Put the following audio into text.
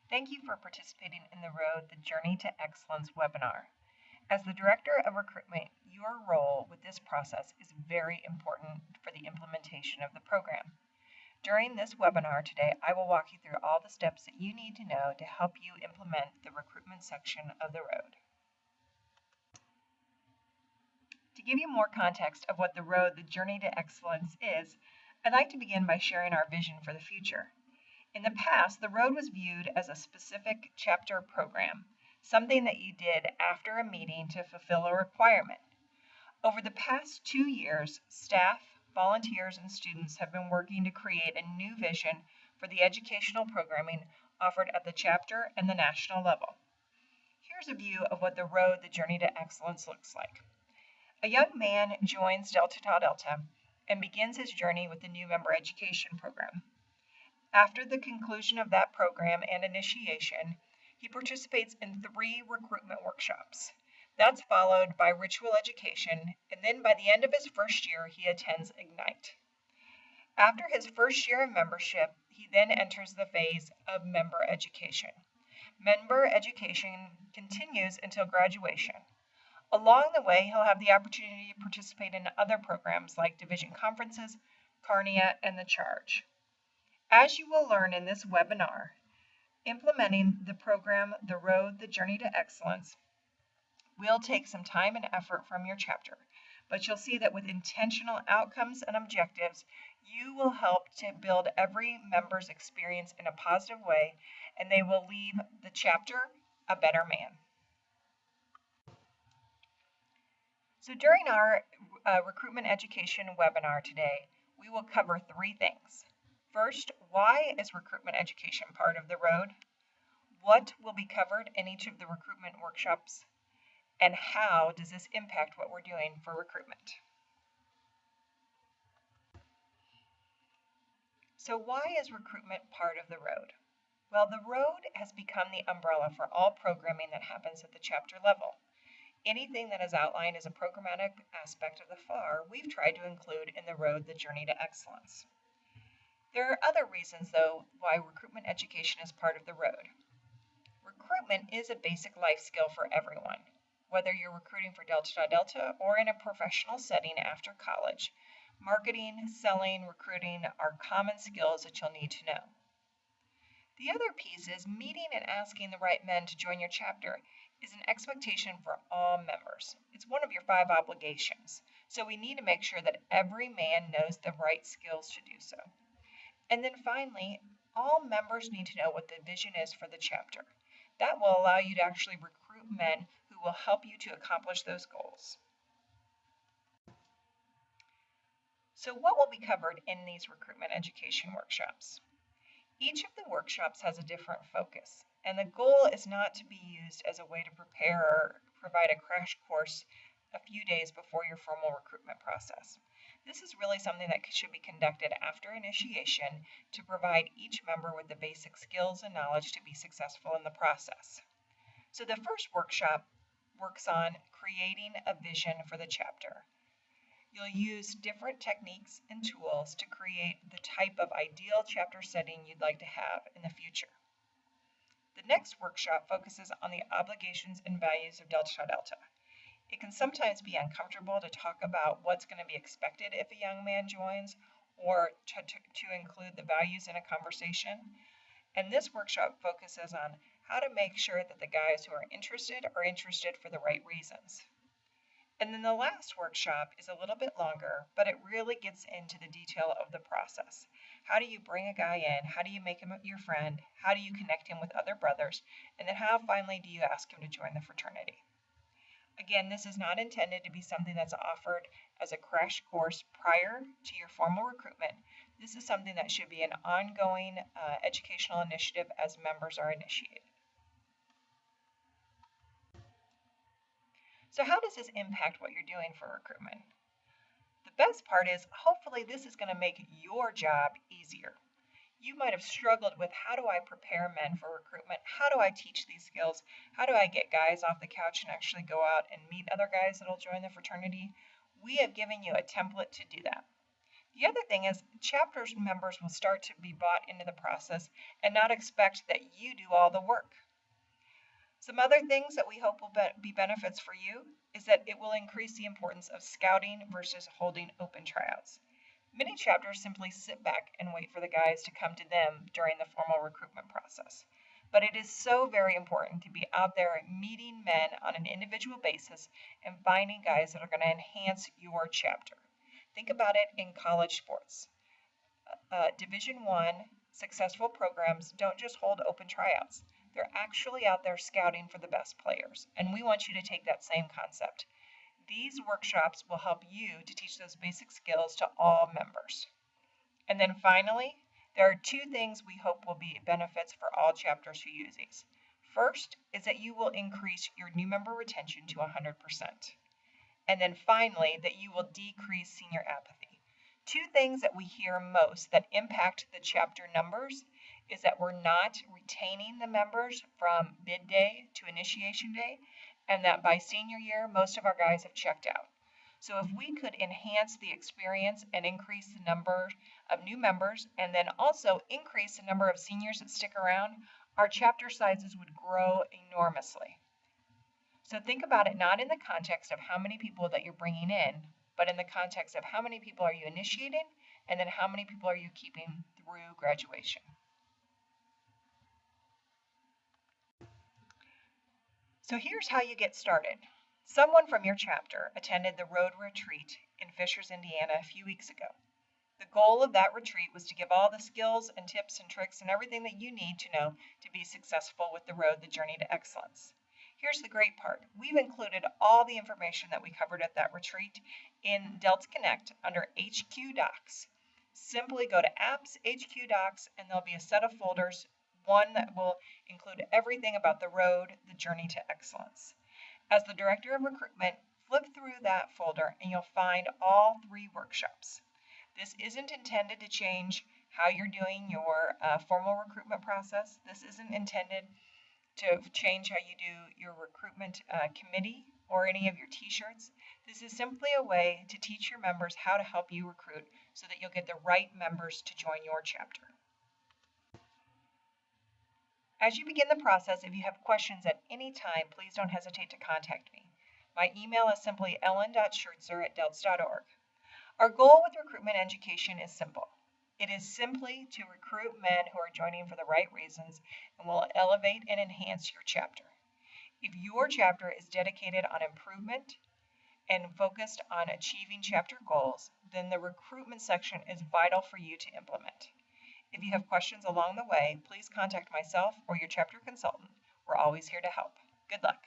Thank you for participating in the Road, the Journey to Excellence webinar. As the Director of Recruitment, your role with this process is very important for the implementation of the program. During this webinar today, I will walk you through all the steps that you need to know to help you implement the recruitment section of the Road. To give you more context of what the Road, the Journey to Excellence is, I'd like to begin by sharing our vision for the future. In the past, the Road was viewed as a specific chapter program, something that you did after a meeting to fulfill a requirement. Over the past 2 years, staff, volunteers, and students have been working to create a new vision for the educational programming offered at the chapter and the national level. Here's a view of what the Road, the Journey to Excellence looks like. A young man joins Delta Tau Delta and begins his journey with the new member education program. After the conclusion of that program and initiation, he participates in 3 recruitment workshops. That's followed by ritual education, and then by the end of his first year, he attends Ignite. After his first year of membership, he then enters the phase of member education. Member education continues until graduation. Along the way, he'll have the opportunity to participate in other programs like division conferences, Carnia, and the Charge. As you will learn in this webinar, implementing the program, The Road, the Journey to Excellence, will take some time and effort from your chapter, but you'll see that with intentional outcomes and objectives, you will help to build every member's experience in a positive way, and they will leave the chapter a better man. So during our recruitment education webinar today, we will cover 3 things. First, why is recruitment education part of the Road? What will be covered in each of the recruitment workshops? And how does this impact what we're doing for recruitment? So why is recruitment part of the Road? Well, the Road has become the umbrella for all programming that happens at the chapter level. Anything that is outlined as a programmatic aspect of the FAR, we've tried to include in the Road, the Journey to Excellence. There are other reasons, though, why recruitment education is part of the Road. Recruitment is a basic life skill for everyone. Whether you're recruiting for Delta Tau Delta or in a professional setting after college, marketing, selling, recruiting are common skills that you'll need to know. The other piece is meeting and asking the right men to join your chapter is an expectation for all members. It's one of your 5 obligations, so we need to make sure that every man knows the right skills to do so. And then finally, all members need to know what the vision is for the chapter. That will allow you to actually recruit men who will help you to accomplish those goals. So what will be covered in these recruitment education workshops? Each of the workshops has a different focus, and the goal is not to be used as a way to prepare or provide a crash course a few days before your formal recruitment process. This is really something that should be conducted after initiation to provide each member with the basic skills and knowledge to be successful in the process. So the first workshop works on creating a vision for the chapter. You'll use different techniques and tools to create the type of ideal chapter setting you'd like to have in the future. The next workshop focuses on the obligations and values of Delta Tau Delta. It can sometimes be uncomfortable to talk about what's going to be expected if a young man joins or to include the values in a conversation. And this workshop focuses on how to make sure that the guys who are interested for the right reasons. And then the last workshop is a little bit longer, but it really gets into the detail of the process. How do you bring a guy in? How do you make him your friend? How do you connect him with other brothers? And then how finally do you ask him to join the fraternity? Again, this is not intended to be something that's offered as a crash course prior to your formal recruitment. This is something that should be an ongoing educational initiative as members are initiated. So how does this impact what you're doing for recruitment? The best part is hopefully this is going to make your job easier. You might have struggled with how do I prepare men for recruitment? How do I teach these skills? How do I get guys off the couch and actually go out and meet other guys that will join the fraternity? We have given you a template to do that. The other thing is chapters members will start to be bought into the process and not expect that you do all the work. Some other things that we hope will be benefits for you is that it will increase the importance of scouting versus holding open tryouts. Many chapters simply sit back and wait for the guys to come to them during the formal recruitment process. But it is so very important to be out there meeting men on an individual basis and finding guys that are going to enhance your chapter. Think about it in college sports. Division I successful programs don't just hold open tryouts. They're actually out there scouting for the best players, and we want you to take that same concept. These workshops will help you to teach those basic skills to all members. And then finally, there are two things we hope will be benefits for all chapters who use these. First is that you will increase your new member retention to 100%. And then finally, that you will decrease senior apathy. Two things that we hear most that impact the chapter numbers is that we're not retaining the members from bid day to initiation day, and that by senior year, most of our guys have checked out. So if we could enhance the experience and increase the number of new members, and then also increase the number of seniors that stick around, our chapter sizes would grow enormously. So think about it not in the context of how many people that you're bringing in, but in the context of how many people are you initiating, and then how many people are you keeping through graduation. So here's how you get started. Someone from your chapter attended the road retreat in Fishers, Indiana a few weeks ago. The goal of that retreat was to give all the skills and tips and tricks and everything that you need to know to be successful with the road, the journey to excellence. Here's the great part. We've included all the information that we covered at that retreat in Delta Connect under HQ Docs. Simply go to Apps, HQ Docs, and there'll be a set of folders, one that will include everything about the road, the journey to excellence. As the Director of Recruitment, flip through that folder and you'll find all 3 workshops. This isn't intended to change how you're doing your formal recruitment process. This isn't intended to change how you do your recruitment committee or any of your t-shirts. This is simply a way to teach your members how to help you recruit so that you'll get the right members to join your chapter. As you begin the process, if you have questions at any time, please don't hesitate to contact me. My email is simply ellen.schertzer@delts.org. Our goal with recruitment education is simple. It is simply to recruit men who are joining for the right reasons and will elevate and enhance your chapter. If your chapter is dedicated on improvement and focused on achieving chapter goals, then the recruitment section is vital for you to implement. If you have questions along the way, please contact myself or your chapter consultant. We're always here to help. Good luck.